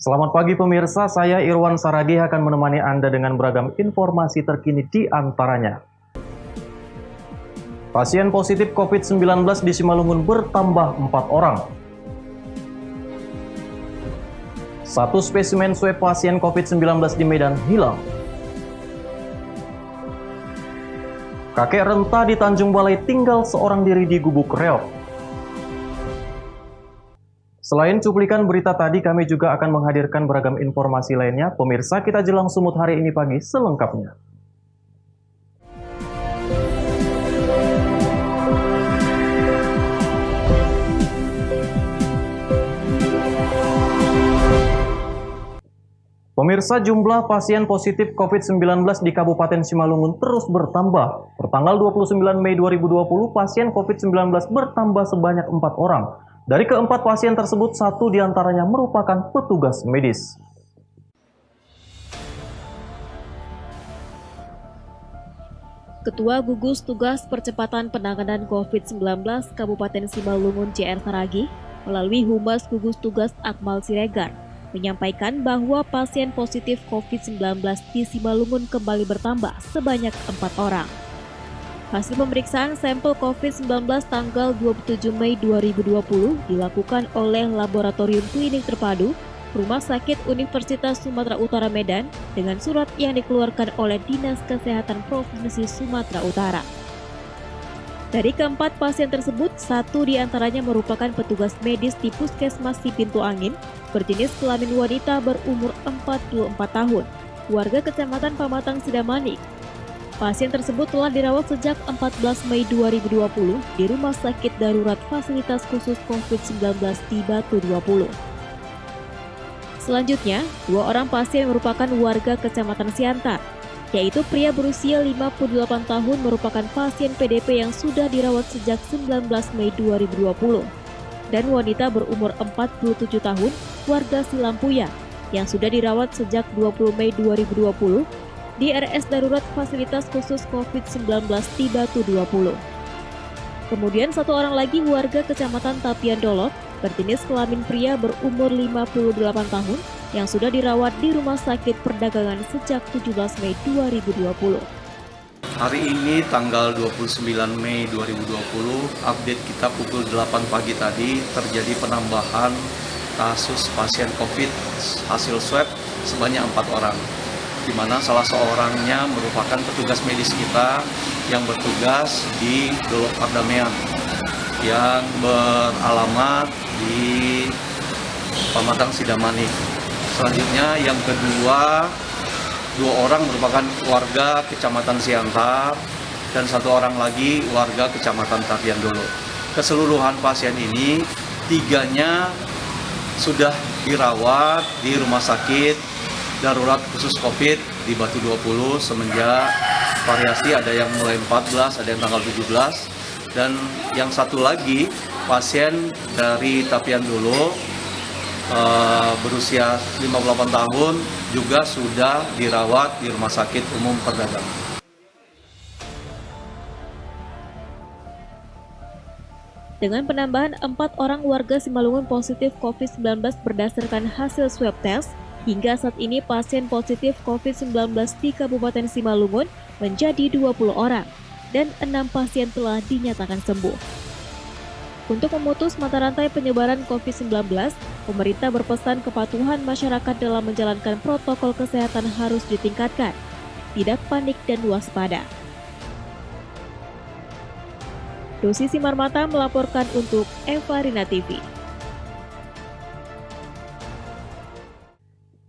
Selamat pagi pemirsa, saya Irwan Saragi akan menemani Anda dengan beragam informasi terkini di antaranya. Pasien positif COVID-19 di Simalungun bertambah 4 orang. Satu spesimen swab pasien COVID-19 di Medan hilang. Kakek renta di Tanjung Balai tinggal seorang diri di gubuk reok. Selain cuplikan berita tadi, kami juga akan menghadirkan beragam informasi lainnya. Pemirsa, kita jelang sumut hari ini pagi selengkapnya. Pemirsa, jumlah pasien positif COVID-19 di Kabupaten Simalungun terus bertambah. Pertanggal 29 Mei 2020, pasien COVID-19 bertambah sebanyak 4 orang. Dari keempat pasien tersebut, satu diantaranya merupakan petugas medis. Ketua Gugus Tugas Percepatan Penanganan COVID-19 Kabupaten Simalungun JR Saragi melalui Humas Gugus Tugas Akmal Siregar menyampaikan bahwa pasien positif COVID-19 di Simalungun kembali bertambah sebanyak 4 orang. Hasil pemeriksaan sampel COVID-19 tanggal 27 Mei 2020 dilakukan oleh Laboratorium Klinik Terpadu Rumah Sakit Universitas Sumatera Utara Medan dengan surat yang dikeluarkan oleh Dinas Kesehatan Provinsi Sumatera Utara. Dari keempat pasien tersebut, satu diantaranya merupakan petugas medis di Puskesmas Pintu Angin berjenis kelamin wanita berumur 44 tahun, warga Kecamatan Pamatang Sidamanik. Pasien tersebut telah dirawat sejak 14 Mei 2020 di Rumah Sakit Darurat Fasilitas Khusus COVID-19 di Batu 20. Selanjutnya, 2 orang pasien merupakan warga Kecamatan Siantar, yaitu pria berusia 58 tahun merupakan pasien PDP yang sudah dirawat sejak 19 Mei 2020, dan wanita berumur 47 tahun, warga Silampuya, yang sudah dirawat sejak 20 Mei 2020, di RS Darurat Fasilitas Khusus COVID-19 di Batu 20. Kemudian satu orang lagi warga Kecamatan Tapian Dolok berjenis kelamin pria berumur 58 tahun yang sudah dirawat di Rumah Sakit Perdagangan sejak 17 Mei 2020. Hari ini tanggal 29 Mei 2020, update kita pukul 8 pagi tadi terjadi penambahan kasus pasien COVID hasil swab sebanyak 4 orang. Di mana salah seorangnya merupakan petugas medis kita yang bertugas di Dolok Pardamaian yang beralamat di Pamatang Sidamanik. Selanjutnya yang kedua, 2 orang merupakan warga Kecamatan Siantar dan 1 orang lagi warga Kecamatan Tapian Dolok. Keseluruhan pasien ini 3-nya sudah dirawat di Rumah Sakit Darurat Khusus COVID di Batu 20 semenjak variasi ada yang mulai 14, ada yang tanggal 17, dan yang satu lagi pasien dari Tapian Dolok berusia 58 tahun juga sudah dirawat di Rumah Sakit Umum Perdagangan. Dengan penambahan 4 orang warga Simalungun positif COVID-19 berdasarkan hasil swab test, hingga saat ini pasien positif COVID-19 di Kabupaten Simalungun menjadi 20 orang dan 6 pasien telah dinyatakan sembuh. Untuk memutus mata rantai penyebaran COVID-19, pemerintah berpesan kepatuhan masyarakat dalam menjalankan protokol kesehatan harus ditingkatkan, tidak panik dan waspada. Dosi Simarmata melaporkan untuk Evarina TV.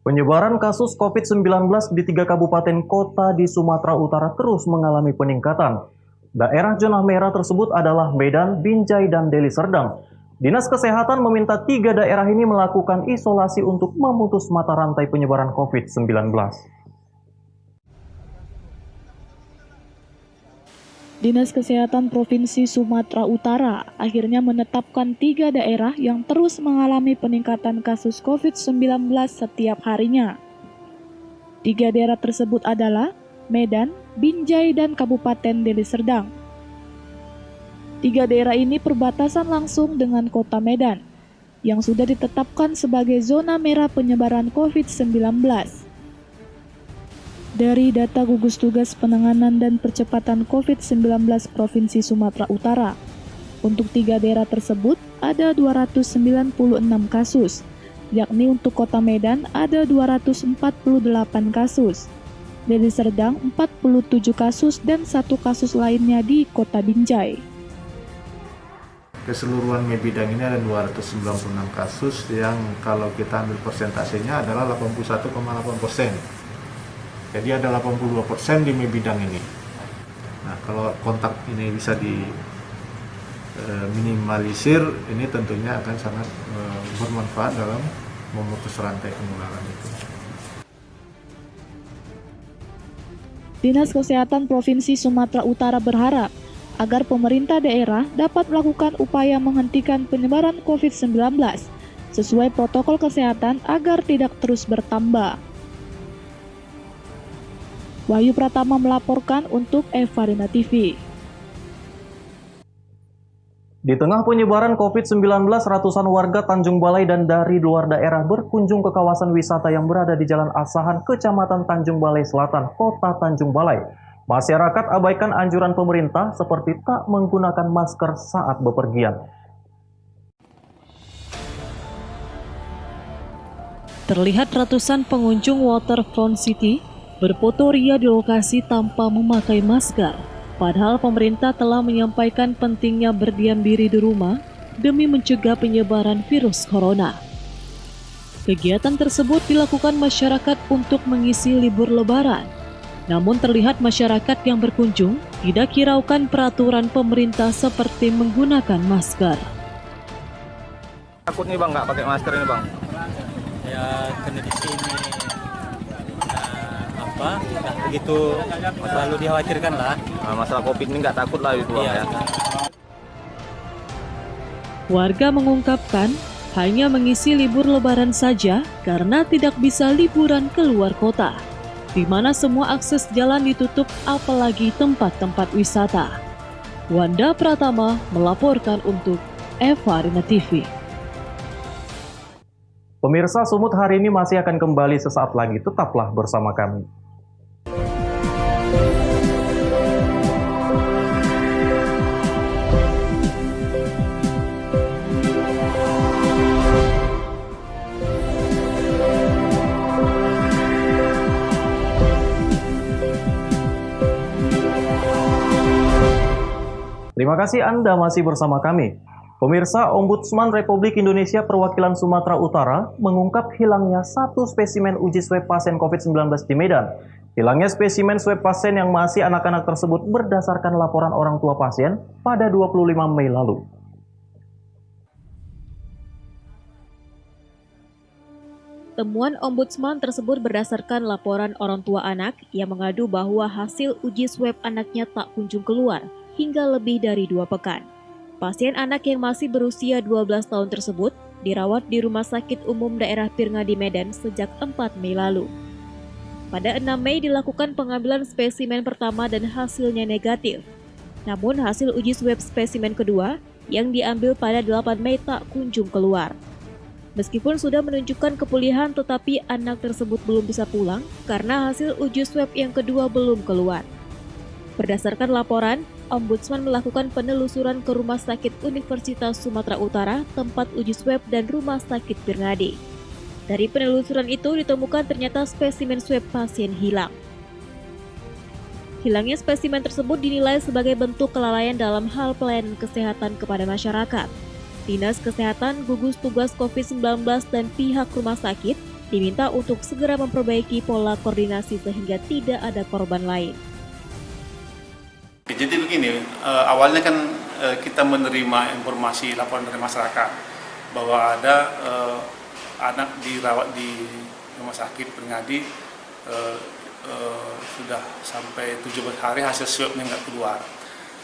Penyebaran kasus COVID-19 di 3 kabupaten kota di Sumatera Utara terus mengalami peningkatan. Daerah zona merah tersebut adalah Medan, Binjai, dan Deli Serdang. Dinas Kesehatan meminta 3 daerah ini melakukan isolasi untuk memutus mata rantai penyebaran COVID-19. Dinas Kesehatan Provinsi Sumatera Utara akhirnya menetapkan 3 daerah yang terus mengalami peningkatan kasus COVID-19 setiap harinya. 3 daerah tersebut adalah Medan, Binjai, dan Kabupaten Deli Serdang. 3 daerah ini perbatasan langsung dengan kota Medan. yang sudah ditetapkan sebagai zona merah penyebaran COVID-19. Dari data gugus tugas penanganan dan percepatan COVID-19 Provinsi Sumatera Utara, untuk 3 daerah tersebut ada 296 kasus, yakni untuk Kota Medan ada 248 kasus, Deli Serdang 47 kasus dan 1 kasus lainnya di Kota Binjai. Keseluruhan Mebidang ini ada 296 kasus yang kalau kita ambil persentasenya adalah 81,8%. Jadi ada 82% di Mebidang ini. Nah, kalau kontak ini bisa minimalisir, ini tentunya akan sangat bermanfaat dalam memutus rantai penularan itu. Dinas Kesehatan Provinsi Sumatera Utara berharap agar pemerintah daerah dapat melakukan upaya menghentikan penyebaran COVID-19 sesuai protokol kesehatan agar tidak terus bertambah. Wahyu Pratama melaporkan untuk Evarina TV. Di tengah penyebaran COVID-19, ratusan warga Tanjung Balai dan dari luar daerah berkunjung ke kawasan wisata yang berada di Jalan Asahan, Kecamatan Tanjung Balai Selatan, Kota Tanjung Balai. Masyarakat abaikan anjuran pemerintah seperti tak menggunakan masker saat bepergian. Terlihat ratusan pengunjung Waterfront City berfoto ria di lokasi tanpa memakai masker. Padahal pemerintah telah menyampaikan pentingnya berdiam diri di rumah demi mencegah penyebaran virus corona. Kegiatan tersebut dilakukan masyarakat untuk mengisi libur lebaran. Namun terlihat masyarakat yang berkunjung tidak hiraukan peraturan pemerintah seperti menggunakan masker. Takut nih bang, nggak pakai masker ini bang? Ya kena di sini nggak begitu terlalu dikhawatirkan lah. Nah, masalah COVID ini nggak takut lah itu bang ya. Warga mengungkapkan hanya mengisi libur lebaran saja karena tidak bisa liburan keluar kota, di mana semua akses jalan ditutup apalagi tempat-tempat wisata. Wanda Pratama melaporkan untuk Evarina TV. Pemirsa, Sumut hari ini masih akan kembali sesaat lagi. Tetaplah bersama kami. Terima kasih Anda masih bersama kami. Pemirsa, Ombudsman Republik Indonesia Perwakilan Sumatera Utara mengungkap hilangnya 1 spesimen uji swab pasien COVID-19 di Medan. Hilangnya spesimen swab pasien yang masih anak-anak tersebut berdasarkan laporan orang tua pasien pada 25 Mei lalu. Temuan Ombudsman tersebut berdasarkan laporan orang tua anak yang mengadu bahwa hasil uji swab anaknya tak kunjung keluar hingga lebih dari 2 pekan. Pasien anak yang masih berusia 12 tahun tersebut dirawat di Rumah Sakit Umum Daerah Pirnga di Medan sejak 4 Mei lalu. Pada 6 Mei dilakukan pengambilan spesimen pertama dan hasilnya negatif. Namun hasil uji swab spesimen kedua yang diambil pada 8 Mei tak kunjung keluar. Meskipun sudah menunjukkan kepulihan, tetapi anak tersebut belum bisa pulang karena hasil uji swab yang kedua belum keluar. Berdasarkan laporan, Ombudsman melakukan penelusuran ke Rumah Sakit Universitas Sumatera Utara, tempat uji swab dan Rumah Sakit Pirngadi. Dari penelusuran itu ditemukan ternyata spesimen swab pasien hilang. Hilangnya spesimen tersebut dinilai sebagai bentuk kelalaian dalam hal pelayanan kesehatan kepada masyarakat. Dinas Kesehatan, gugus tugas COVID-19 dan pihak rumah sakit diminta untuk segera memperbaiki pola koordinasi sehingga tidak ada korban lain. Jadi begini, awalnya kan kita menerima informasi laporan dari masyarakat bahwa ada anak dirawat di Rumah Sakit Pirngadi sudah sampai 17 hari hasil swabnya nggak keluar.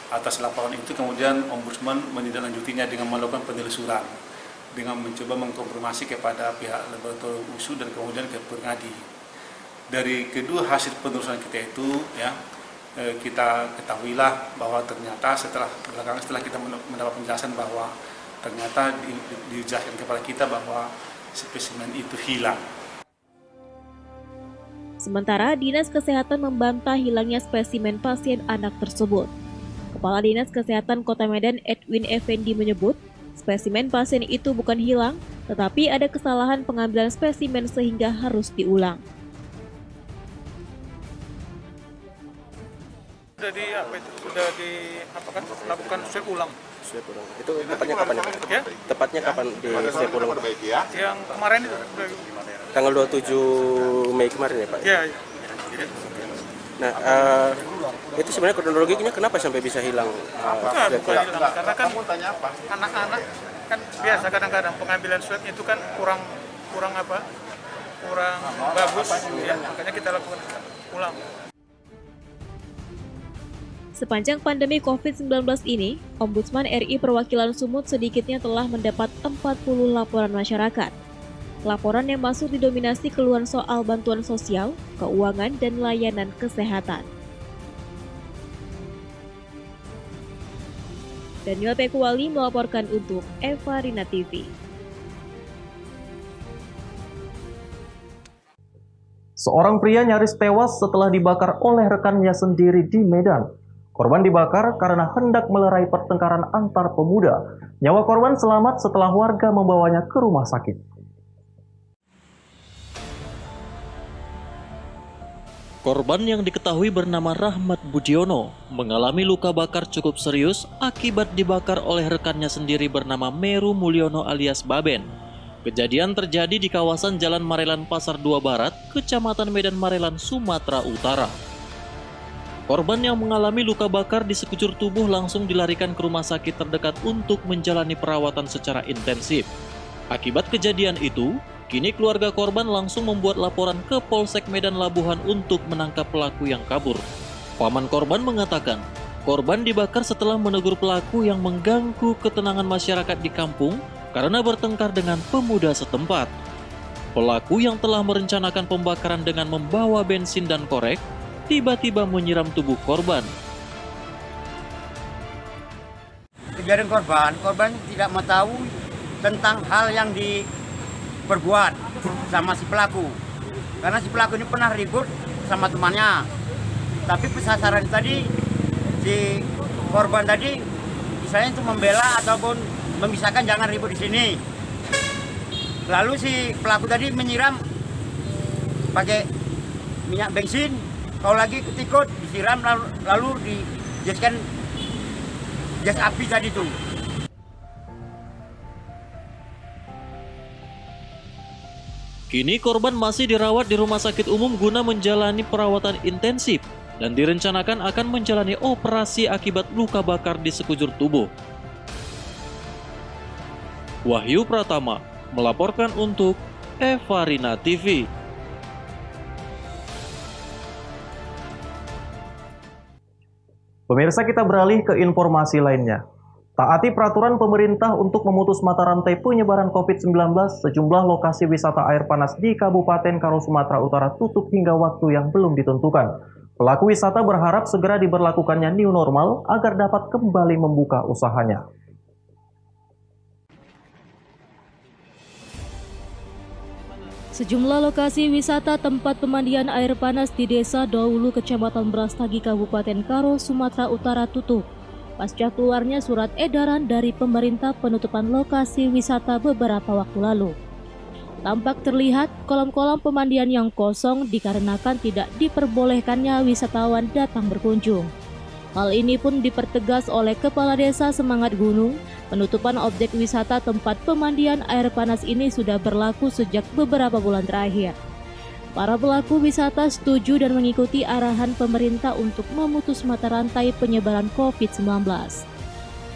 Atas laporan itu kemudian Ombudsman menindaklanjutinya dengan melakukan penelusuran, dengan mencoba mengkonfirmasi kepada pihak laboratorium USU dan kemudian ke Pirngadi. Dari kedua hasil penelusuran kita itu, ya, kita ketahuilah bahwa ternyata setelah kita mendapat penjelasan bahwa ternyata dijelaskan kepada kita bahwa spesimen itu hilang. Sementara Dinas Kesehatan membantah hilangnya spesimen pasien anak tersebut. Kepala Dinas Kesehatan Kota Medan Edwin Effendi menyebut, spesimen pasien itu bukan hilang, tetapi ada kesalahan pengambilan spesimen sehingga harus diulang. Sudah lakukan swab ulang. Swab ulang. Itu tepatnya kapan? Ya? Tepatnya kapan di swab ulang? Yang kemarin itu. Tanggal 27 Mei kemarin ya Pak? Ya. Nah, itu sebenarnya kronologinya kenapa sampai bisa hilang? Bukan hilang, karena kan anak-anak kan biasa kadang-kadang pengambilan swab itu kan kurang bagus, ya, makanya kita lakukan ulang. Sepanjang pandemi COVID-19 ini, Ombudsman RI Perwakilan Sumut sedikitnya telah mendapat 40 laporan masyarakat. Laporan yang masuk didominasi keluhan soal bantuan sosial, keuangan, dan layanan kesehatan. Daniel Pekuwali melaporkan untuk Eva Rina TV. Seorang pria nyaris tewas setelah dibakar oleh rekannya sendiri di Medan. Korban dibakar karena hendak melerai pertengkaran antar pemuda. Nyawa korban selamat setelah warga membawanya ke rumah sakit. Korban yang diketahui bernama Rahmat Budiono mengalami luka bakar cukup serius akibat dibakar oleh rekannya sendiri bernama Meru Mulyono alias Baben. Kejadian terjadi di kawasan Jalan Marelan Pasar 2 Barat, Kecamatan Medan Marelan, Sumatera Utara. Korban yang mengalami luka bakar di sekujur tubuh langsung dilarikan ke rumah sakit terdekat untuk menjalani perawatan secara intensif. Akibat kejadian itu, kini keluarga korban langsung membuat laporan ke Polsek Medan Labuhan untuk menangkap pelaku yang kabur. Paman korban mengatakan, korban dibakar setelah menegur pelaku yang mengganggu ketenangan masyarakat di kampung karena bertengkar dengan pemuda setempat. Pelaku yang telah merencanakan pembakaran dengan membawa bensin dan korek, tiba-tiba menyiram tubuh korban. Kejadian korban tidak mengetahui tentang hal yang diperbuat sama si pelaku. Karena si pelaku ini pernah ribut sama temannya. Tapi sasaran tadi, si korban tadi, misalnya untuk membela ataupun memisahkan jangan ribut di sini. Lalu si pelaku tadi menyiram pakai minyak bensin. Kalau lagi ketikut disiram lalu dijaskan gas api tadi tuh. Kini korban masih dirawat di rumah sakit umum guna menjalani perawatan intensif dan direncanakan akan menjalani operasi akibat luka bakar di sekujur tubuh. Wahyu Pratama melaporkan untuk Eva Rina TV. Pemirsa, kita beralih ke informasi lainnya. Taati peraturan pemerintah untuk memutus mata rantai penyebaran COVID-19, sejumlah lokasi wisata air panas di Kabupaten Karo, Sumatera Utara tutup hingga waktu yang belum ditentukan. Pelaku wisata berharap segera diberlakukannya new normal agar dapat kembali membuka usahanya. Sejumlah lokasi wisata tempat pemandian air panas di Desa Daulu, Kecamatan Brastagi, Kabupaten Karo, Sumatera Utara tutup pasca keluarnya surat edaran dari pemerintah penutupan lokasi wisata beberapa waktu lalu. Tampak terlihat kolam-kolam pemandian yang kosong dikarenakan tidak diperbolehkannya wisatawan datang berkunjung. Hal ini pun dipertegas oleh Kepala Desa Semangat Gunung. Penutupan objek wisata tempat pemandian air panas ini sudah berlaku sejak beberapa bulan terakhir. Para pelaku wisata setuju dan mengikuti arahan pemerintah untuk memutus mata rantai penyebaran COVID-19.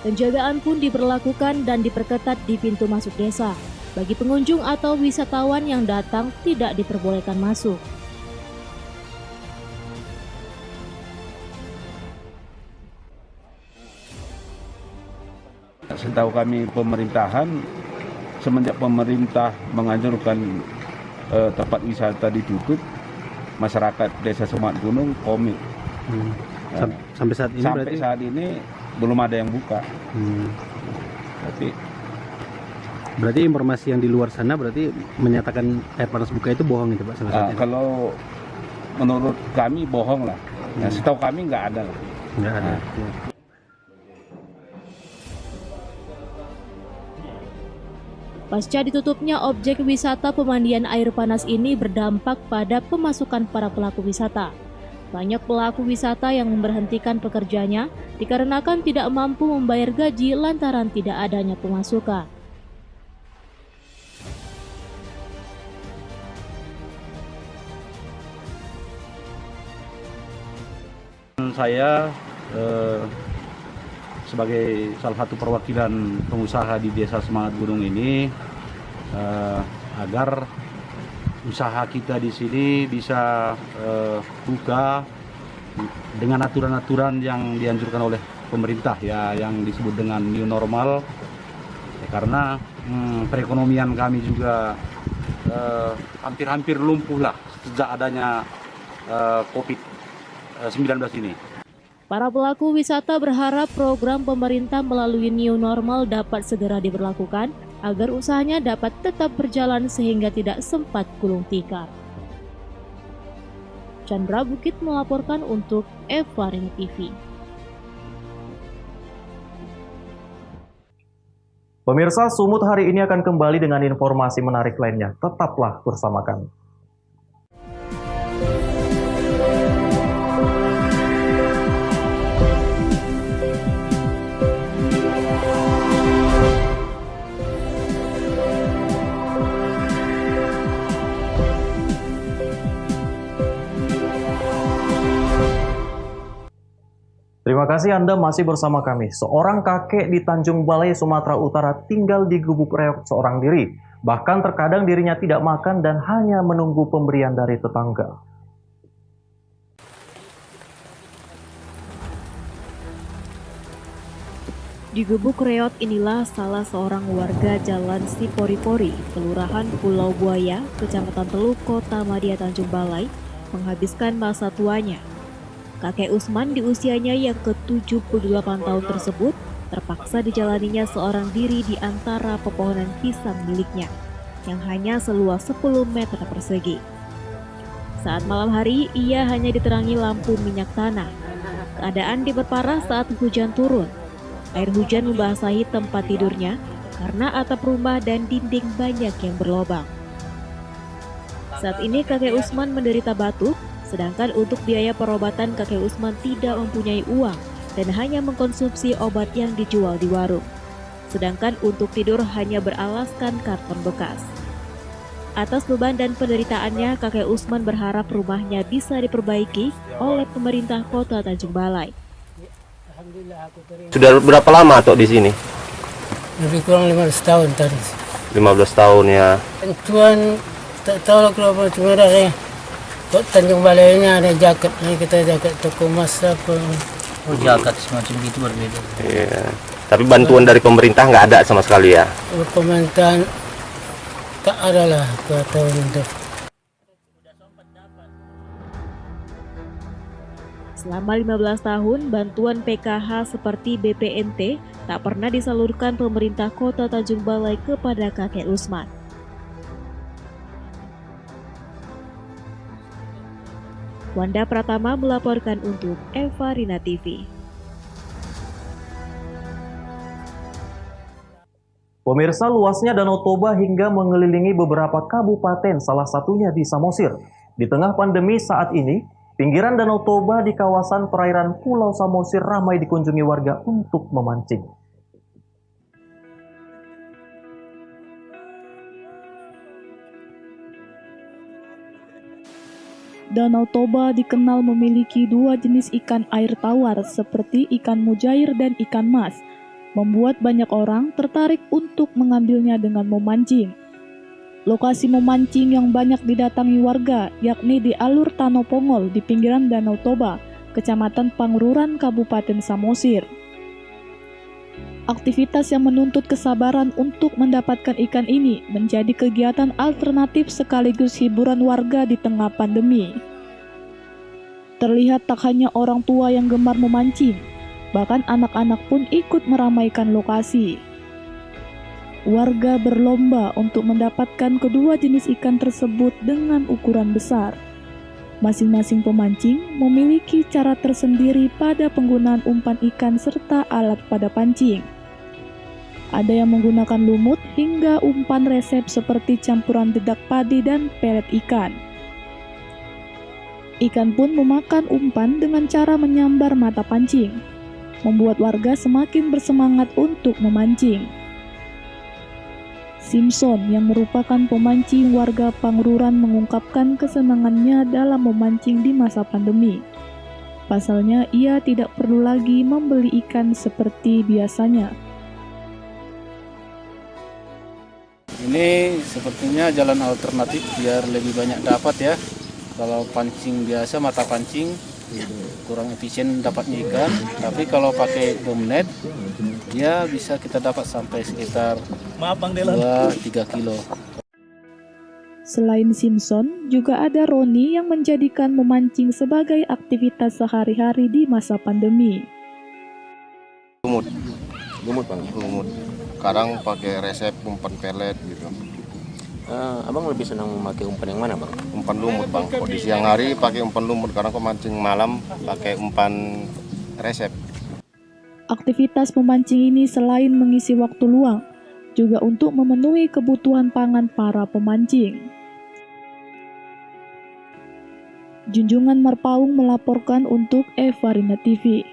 Penjagaan pun diberlakukan dan diperketat di pintu masuk desa. Bagi pengunjung atau wisatawan yang datang tidak diperbolehkan masuk. Setahu kami pemerintahan, semenjak pemerintah menganjurkan tempat wisata ditutup, masyarakat Desa Semangat Gunung komit. Sampai saat ini saat ini belum ada yang buka. Tapi Berarti informasi yang di luar sana berarti menyatakan air panas buka itu bohong itu Pak? Kalau menurut kami bohong lah. Nah, setahu kami nggak ada lah. Nggak ada. Pasca ditutupnya objek wisata pemandian air panas ini berdampak pada pemasukan para pelaku wisata. Banyak pelaku wisata yang memberhentikan pekerjanya dikarenakan tidak mampu membayar gaji lantaran tidak adanya pemasukan. Saya sebagai salah satu perwakilan pengusaha di Desa Semangat Gunung ini agar usaha kita di sini bisa buka dengan aturan-aturan yang dianjurkan oleh pemerintah ya, yang disebut dengan new normal ya, karena perekonomian kami juga hampir-hampir lumpuh lah sejak adanya COVID-19 ini. Para pelaku wisata berharap program pemerintah melalui new normal dapat segera diberlakukan agar usahanya dapat tetap berjalan sehingga tidak sempat gulung tikar. Chandra Bukit melaporkan untuk Eva Rina TV. Pemirsa, Sumut hari ini akan kembali dengan informasi menarik lainnya. Tetaplah bersama kami. Terima kasih Anda masih bersama kami. Seorang kakek di Tanjung Balai, Sumatera Utara tinggal di gubuk reok seorang diri. Bahkan terkadang dirinya tidak makan dan hanya menunggu pemberian dari tetangga. Di gubuk reot inilah salah seorang warga Jalan Sipori-Pori, Kelurahan Pulau Buaya, Kecamatan Teluk, Kota Madia Tanjung Balai, menghabiskan masa tuanya. Kakek Usman di usianya yang ke-78 tahun tersebut terpaksa dijalaninya seorang diri di antara pepohonan pisang miliknya yang hanya seluas 10 meter persegi. Saat malam hari, ia hanya diterangi lampu minyak tanah. Keadaan diperparah saat hujan turun. Air hujan membasahi tempat tidurnya karena atap rumah dan dinding banyak yang berlobang. Saat ini kakek Usman menderita batuk, sedangkan untuk biaya perobatan kakek Usman tidak mempunyai uang dan hanya mengkonsumsi obat yang dijual di warung. Sedangkan untuk tidur hanya beralaskan karton bekas. Atas beban dan penderitaannya, kakek Usman berharap rumahnya bisa diperbaiki oleh pemerintah Kota Tanjung Balai. Sudah berapa lama Tok di sini? Lebih kurang 15 tahun tadi. 15 tahun ya. Tuan tak tahu kalau cuma dari Kok Tanjung Balai ini ada jaket, ini kita jaket toko emas apa? Oh, jaket semacam gitu berbeda. Iya. Tapi bantuan dari pemerintah nggak ada sama sekali ya? Pemerintahan tak ada lah ke tahun itu. Selama 15 tahun, bantuan PKH seperti BPNT tak pernah disalurkan pemerintah Kota Tanjung Balai kepada kakek Usman. Wanda Pratama melaporkan untuk Eva Rina TV. Pemirsa, luasnya Danau Toba hingga mengelilingi beberapa kabupaten, salah satunya di Samosir. Di tengah pandemi saat ini, pinggiran Danau Toba di kawasan perairan Pulau Samosir ramai dikunjungi warga untuk memancing. Danau Toba dikenal memiliki dua jenis ikan air tawar seperti ikan mujair dan ikan mas, membuat banyak orang tertarik untuk mengambilnya dengan memancing. Lokasi memancing yang banyak didatangi warga yakni di Alur Tanopongol di pinggiran Danau Toba, Kecamatan Pangururan, Kabupaten Samosir. Aktivitas yang menuntut kesabaran untuk mendapatkan ikan ini menjadi kegiatan alternatif sekaligus hiburan warga di tengah pandemi. Terlihat tak hanya orang tua yang gemar memancing, bahkan anak-anak pun ikut meramaikan lokasi. Warga berlomba untuk mendapatkan kedua jenis ikan tersebut dengan ukuran besar. Masing-masing pemancing memiliki cara tersendiri pada penggunaan umpan ikan serta alat pada pancing. Ada yang menggunakan lumut hingga umpan resep seperti campuran dedak padi dan pelet ikan. Ikan pun memakan umpan dengan cara menyambar mata pancing, membuat warga semakin bersemangat untuk memancing. Simpson yang merupakan pemancing warga Pangururan mengungkapkan kesenangannya dalam memancing di masa pandemi. Pasalnya ia tidak perlu lagi membeli ikan seperti biasanya. Ini sepertinya jalan alternatif biar lebih banyak dapat ya. Kalau pancing biasa mata pancing kurang efisien dapatnya ikan, tapi kalau pakai domnet dia bisa kita dapat sampai sekitar 2-3 kilo. Selain Simpson, juga ada Roni yang menjadikan memancing sebagai aktivitas sehari-hari di masa pandemi. Lumut bang, lumut. Kadang pakai resep umpan pelet gitu. Abang lebih senang memakai umpan yang mana bang? Umpan lumut bang. Kalau di siang hari pakai umpan lumut, kadang kok mancing malam pakai umpan resep. Aktivitas memancing ini selain mengisi waktu luang, juga untuk memenuhi kebutuhan pangan para pemancing. Junjungan Marpaung melaporkan untuk Evarina TV.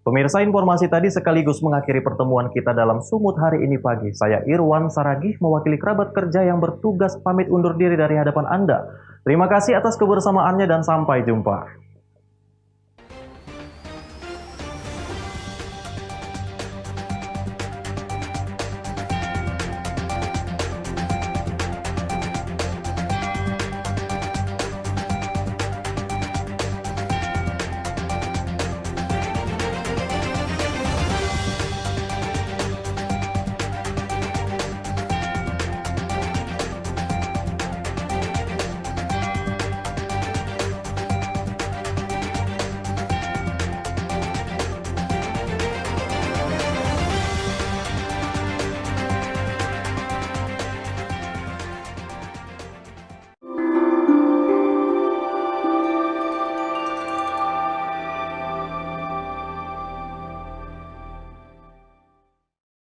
Pemirsa, informasi tadi sekaligus mengakhiri pertemuan kita dalam Sumut hari ini pagi. Saya Irwan Saragih mewakili kerabat kerja yang bertugas pamit undur diri dari hadapan Anda. Terima kasih atas kebersamaannya dan sampai jumpa.